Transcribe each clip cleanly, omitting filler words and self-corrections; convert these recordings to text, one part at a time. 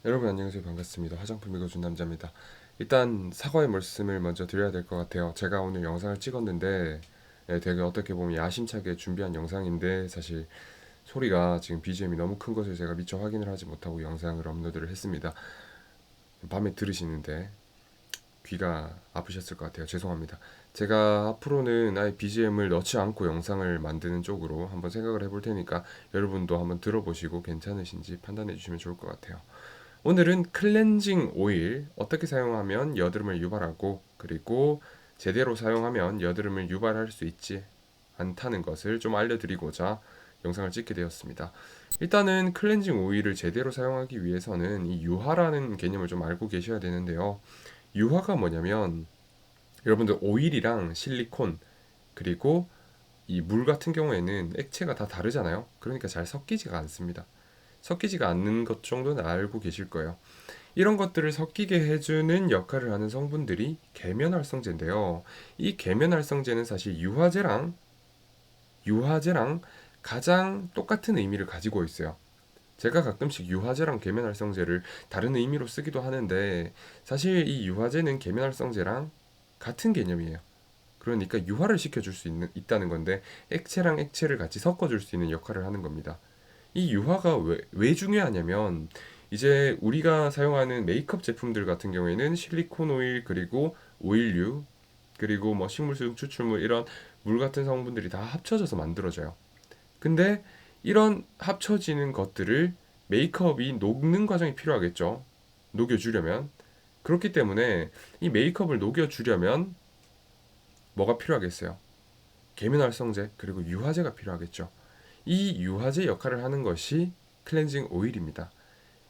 여러분 안녕하세요. 반갑습니다. 화장품 읽어준 남자입니다. 일단 사과의 말씀을 먼저 드려야 될 것 같아요. 제가 오늘 영상을 찍었는데 되게 어떻게 보면 야심차게 준비한 영상인데 사실 소리가 지금 BGM이 너무 큰 것을 제가 미처 확인을 하지 못하고 영상을 업로드를 했습니다. 밤에 들으시는데 귀가 아프셨을 것 같아요. 죄송합니다. 제가 앞으로는 아예 BGM을 넣지 않고 영상을 만드는 쪽으로 한번 생각을 해볼 테니까 여러분도 한번 들어보시고 괜찮으신지 판단해 주시면 좋을 것 같아요. 오늘은 클렌징 오일 어떻게 사용하면 여드름을 유발하고 그리고 제대로 사용하면 여드름을 유발할 수 있지 않다는 것을 좀 알려드리고자 영상을 찍게 되었습니다. 일단은 클렌징 오일을 제대로 사용하기 위해서는 이 유화라는 개념을 좀 알고 계셔야 되는데요. 유화가 뭐냐면 여러분들 오일이랑 실리콘 그리고 이 물 같은 경우에는 액체가 다 다르잖아요. 그러니까 잘 섞이지가 않습니다. 섞이지가 않는 것 정도는 알고 계실 거예요. 이런 것들을 섞이게 해주는 역할을 하는 성분들이 계면활성제인데요. 이 계면활성제는 사실 유화제랑 가장 똑같은 의미를 가지고 있어요. 제가 가끔씩 유화제랑 계면활성제를 다른 의미로 쓰기도 하는데 사실 이 유화제는 계면활성제랑 같은 개념이에요. 그러니까 유화를 시켜줄 수 있다는 건데 액체랑 액체를 같이 섞어줄 수 있는 역할을 하는 겁니다. 이 유화가 왜 중요하냐면 이제 우리가 사용하는 메이크업 제품들 같은 경우에는 실리콘 오일 그리고 오일류 그리고 뭐 식물성 추출물 이런 물 같은 성분들이 다 합쳐져서 만들어져요. 근데 이런 합쳐지는 것들을 메이크업이 녹는 과정이 필요하겠죠. 녹여주려면. 그렇기 때문에 이 메이크업을 녹여주려면 뭐가 필요하겠어요? 계면활성제 그리고 유화제가 필요하겠죠. 이 유화제 역할을 하는 것이 클렌징 오일입니다.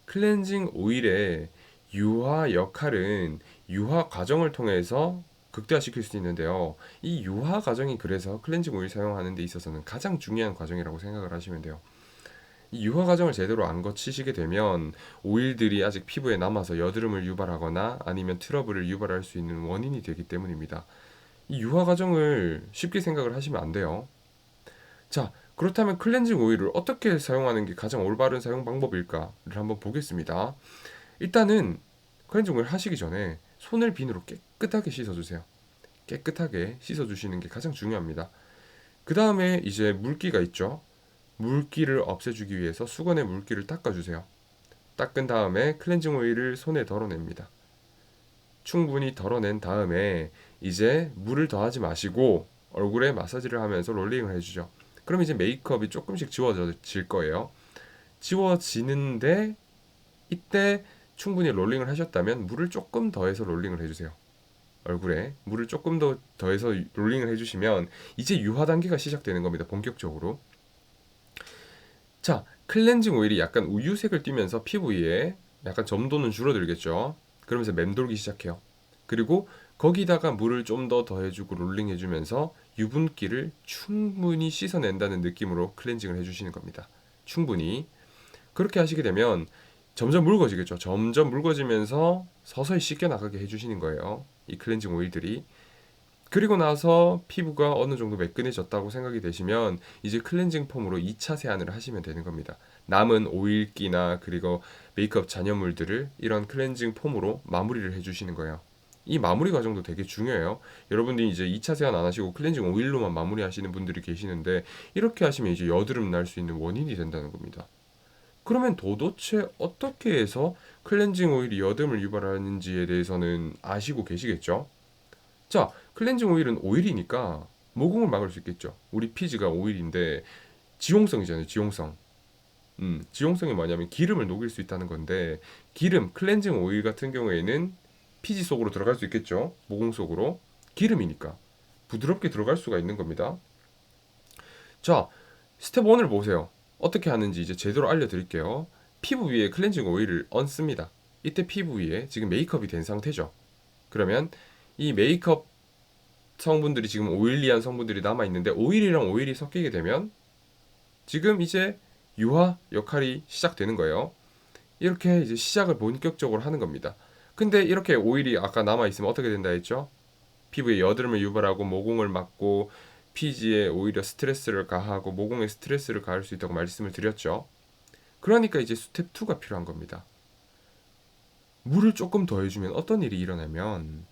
클렌징 오일의 유화 역할은 유화 과정을 통해서 극대화시킬 수 있는데요. 이 유화 과정이 그래서 클렌징 오일 사용하는 데 있어서는 가장 중요한 과정이라고 생각을 하시면 돼요. 이 유화 과정을 제대로 안 거치시게 되면 오일들이 아직 피부에 남아서 여드름을 유발하거나 아니면 트러블을 유발할 수 있는 원인이 되기 때문입니다. 이 유화 과정을 쉽게 생각을 하시면 안 돼요. 자, 그렇다면 클렌징 오일을 어떻게 사용하는 게 가장 올바른 사용 방법일까를 한번 보겠습니다. 일단은 클렌징 오일 하시기 전에 손을 비누로 깨끗하게 씻어주세요. 깨끗하게 씻어주시는 게 가장 중요합니다. 그 다음에 이제 물기가 있죠. 물기를 없애주기 위해서 수건에 물기를 닦아주세요. 닦은 다음에 클렌징 오일을 손에 덜어냅니다. 충분히 덜어낸 다음에 이제 물을 더하지 마시고 얼굴에 마사지를 하면서 롤링을 해주죠. 그럼 이제 메이크업이 조금씩 지워질 거예요. 지워지는데 이때 충분히 롤링을 하셨다면 물을 조금 더해서 롤링을 해주세요. 얼굴에 물을 조금 더 더해서 롤링을 해주시면 이제 유화 단계가 시작되는 겁니다. 본격적으로. 자, 클렌징 오일이 약간 우유색을 띠면서 피부 위에 약간 점도는 줄어들겠죠. 그러면서 맴돌기 시작해요. 그리고 거기다가 물을 좀 더 더해주고 롤링해주면서 유분기를 충분히 씻어낸다는 느낌으로 클렌징을 해주시는 겁니다. 충분히. 그렇게 하시게 되면 점점 묽어지겠죠. 점점 묽어지면서 서서히 씻겨나가게 해주시는 거예요. 이 클렌징 오일들이. 그리고 나서 피부가 어느 정도 매끈해졌다고 생각이 되시면 이제 클렌징 폼으로 2차 세안을 하시면 되는 겁니다. 남은 오일기나 그리고 메이크업 잔여물들을 이런 클렌징 폼으로 마무리를 해주시는 거예요. 이 마무리 과정도 되게 중요해요. 여러분들이 이제 2차 세안 안 하시고 클렌징 오일로만 마무리 하시는 분들이 계시는데 이렇게 하시면 이제 여드름 날 수 있는 원인이 된다는 겁니다. 그러면 도대체 어떻게 해서 클렌징 오일이 여드름을 유발하는지에 대해서는 아시고 계시겠죠? 자, 클렌징 오일은 오일이니까 모공을 막을 수 있겠죠. 우리 피지가 오일인데 지용성이잖아요. 지용성. 지용성이 뭐냐면 기름을 녹일 수 있다는 건데 기름, 클렌징 오일 같은 경우에는 피지 속으로 들어갈 수 있겠죠. 모공 속으로. 기름이니까 부드럽게 들어갈 수가 있는 겁니다. 자, 스텝 1을 보세요. 어떻게 하는지 이제 제대로 알려드릴게요. 피부 위에 클렌징 오일을 얹습니다. 이때 피부 위에 지금 메이크업이 된 상태죠. 그러면 이 메이크업 성분들이 지금 오일리한 성분들이 남아 있는데 오일이랑 오일이 섞이게 되면 지금 이제 유화 역할이 시작되는 거예요. 이렇게 이제 시작을 본격적으로 하는 겁니다. 근데 이렇게 오일이 아까 남아 있으면 어떻게 된다 했죠? 피부에 여드름을 유발하고 모공을 막고 피지에 오히려 스트레스를 가하고 모공에 스트레스를 가할 수 있다고 말씀을 드렸죠. 그러니까 이제 스텝 2가 필요한 겁니다. 물을 조금 더 해주면 어떤 일이 일어나면,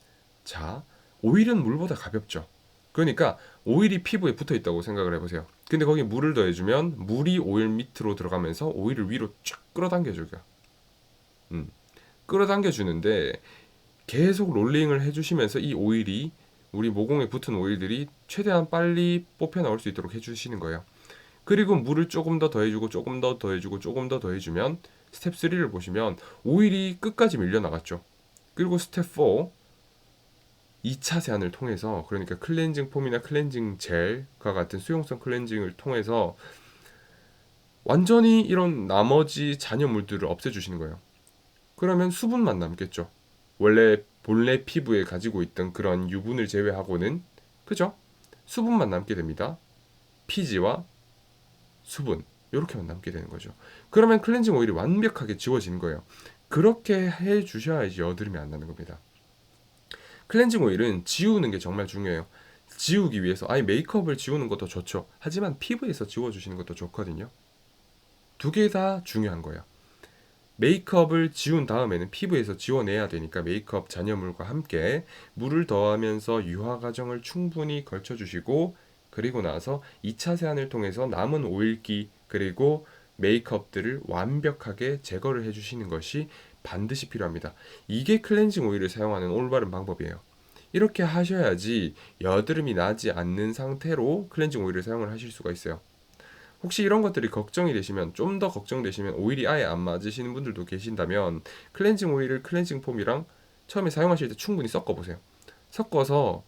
자, 오일은 물보다 가볍죠. 그러니까 오일이 피부에 붙어 있다고 생각을 해보세요. 근데 거기 물을 더해주면 물이 오일 밑으로 들어가면서 오일을 위로 쫙 끌어당겨줘요. 음, 끌어당겨주는데 계속 롤링을 해주시면서 이 오일이, 우리 모공에 붙은 오일들이 최대한 빨리 뽑혀 나올 수 있도록 해주시는 거예요. 그리고 물을 조금 더 더해주고 조금 더 더해주고 조금 더 더해주면, 스텝 3를 보시면 오일이 끝까지 밀려나갔죠. 그리고 스텝 4, 2차 세안을 통해서, 그러니까 클렌징 폼이나 클렌징 젤과 같은 수용성 클렌징을 통해서 완전히 이런 나머지 잔여물들을 없애주시는 거예요. 그러면 수분만 남겠죠. 원래 본래 피부에 가지고 있던 그런 유분을 제외하고는, 그죠? 수분만 남게 됩니다. 피지와 수분, 이렇게만 남게 되는 거죠. 그러면 클렌징 오일이 완벽하게 지워지는 거예요. 그렇게 해 주셔야지 여드름이 안 나는 겁니다. 클렌징 오일은 지우는 게 정말 중요해요. 지우기 위해서, 아니 메이크업을 지우는 것도 좋죠. 하지만 피부에서 지워주시는 것도 좋거든요. 두 개 다 중요한 거예요. 메이크업을 지운 다음에는 피부에서 지워내야 되니까 메이크업 잔여물과 함께 물을 더하면서 유화 과정을 충분히 걸쳐주시고, 그리고 나서 2차 세안을 통해서 남은 오일기 그리고 메이크업들을 완벽하게 제거를 해주시는 것이 반드시 필요합니다. 이게 클렌징 오일을 사용하는 올바른 방법이에요. 이렇게 하셔야지 여드름이 나지 않는 상태로 클렌징 오일을 사용을 하실 수가 있어요. 혹시 이런 것들이 걱정이 되시면, 좀 더 걱정되시면, 오일이 아예 안 맞으시는 분들도 계신다면 클렌징 오일을 클렌징 폼이랑 처음에 사용하실 때 충분히 섞어보세요. 섞어서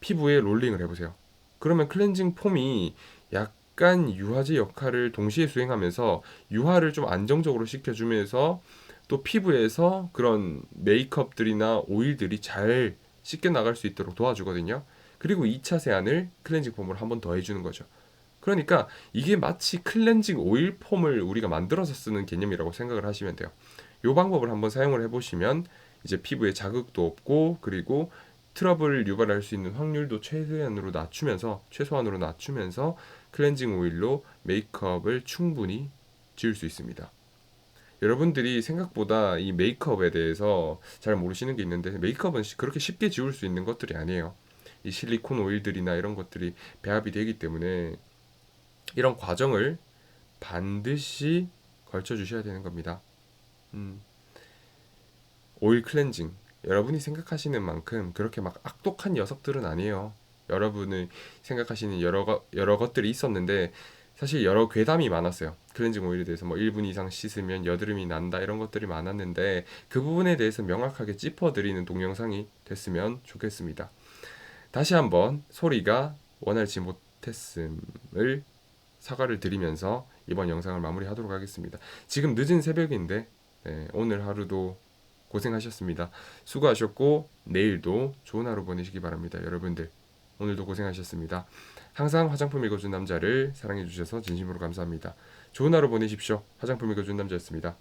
피부에 롤링을 해보세요. 그러면 클렌징 폼이 약간 유화제 역할을 동시에 수행하면서 유화를 좀 안정적으로 시켜주면서 또 피부에서 그런 메이크업들이나 오일들이 잘 씻겨 나갈 수 있도록 도와주거든요. 그리고 2차 세안을 클렌징 폼으로 한 번 더 해주는 거죠. 그러니까 이게 마치 클렌징 오일 폼을 우리가 만들어서 쓰는 개념이라고 생각을 하시면 돼요. 이 방법을 한번 사용을 해보시면 이제 피부에 자극도 없고, 그리고 트러블을 유발할 수 있는 확률도 최소한으로 낮추면서 클렌징 오일로 메이크업을 충분히 지울 수 있습니다. 여러분들이 생각보다 이 메이크업에 대해서 잘 모르시는 게 있는데, 메이크업은 그렇게 쉽게 지울 수 있는 것들이 아니에요. 이 실리콘 오일들이나 이런 것들이 배합이 되기 때문에 이런 과정을 반드시 걸쳐 주셔야 되는 겁니다. 음, 오일 클렌징, 여러분이 생각하시는 만큼 그렇게 막 악독한 녀석들은 아니에요. 여러분이 생각하시는 여러 것들이 있었는데, 사실 여러 괴담이 많았어요. 클렌징 오일에 대해서 뭐 1분 이상 씻으면 여드름이 난다, 이런 것들이 많았는데, 그 부분에 대해서 명확하게 짚어드리는 동영상이 됐으면 좋겠습니다. 다시 한번 소리가 원활치 못했음을 사과를 드리면서 이번 영상을 마무리하도록 하겠습니다. 지금 늦은 새벽인데, 오늘 하루도 고생하셨습니다. 수고하셨고 내일도 좋은 하루 보내시기 바랍니다. 여러분들 오늘도 고생하셨습니다. 항상 화장품 읽어준 남자를 사랑해주셔서 진심으로 감사합니다. 좋은 하루 보내십시오. 화장품 읽어준 남자였습니다.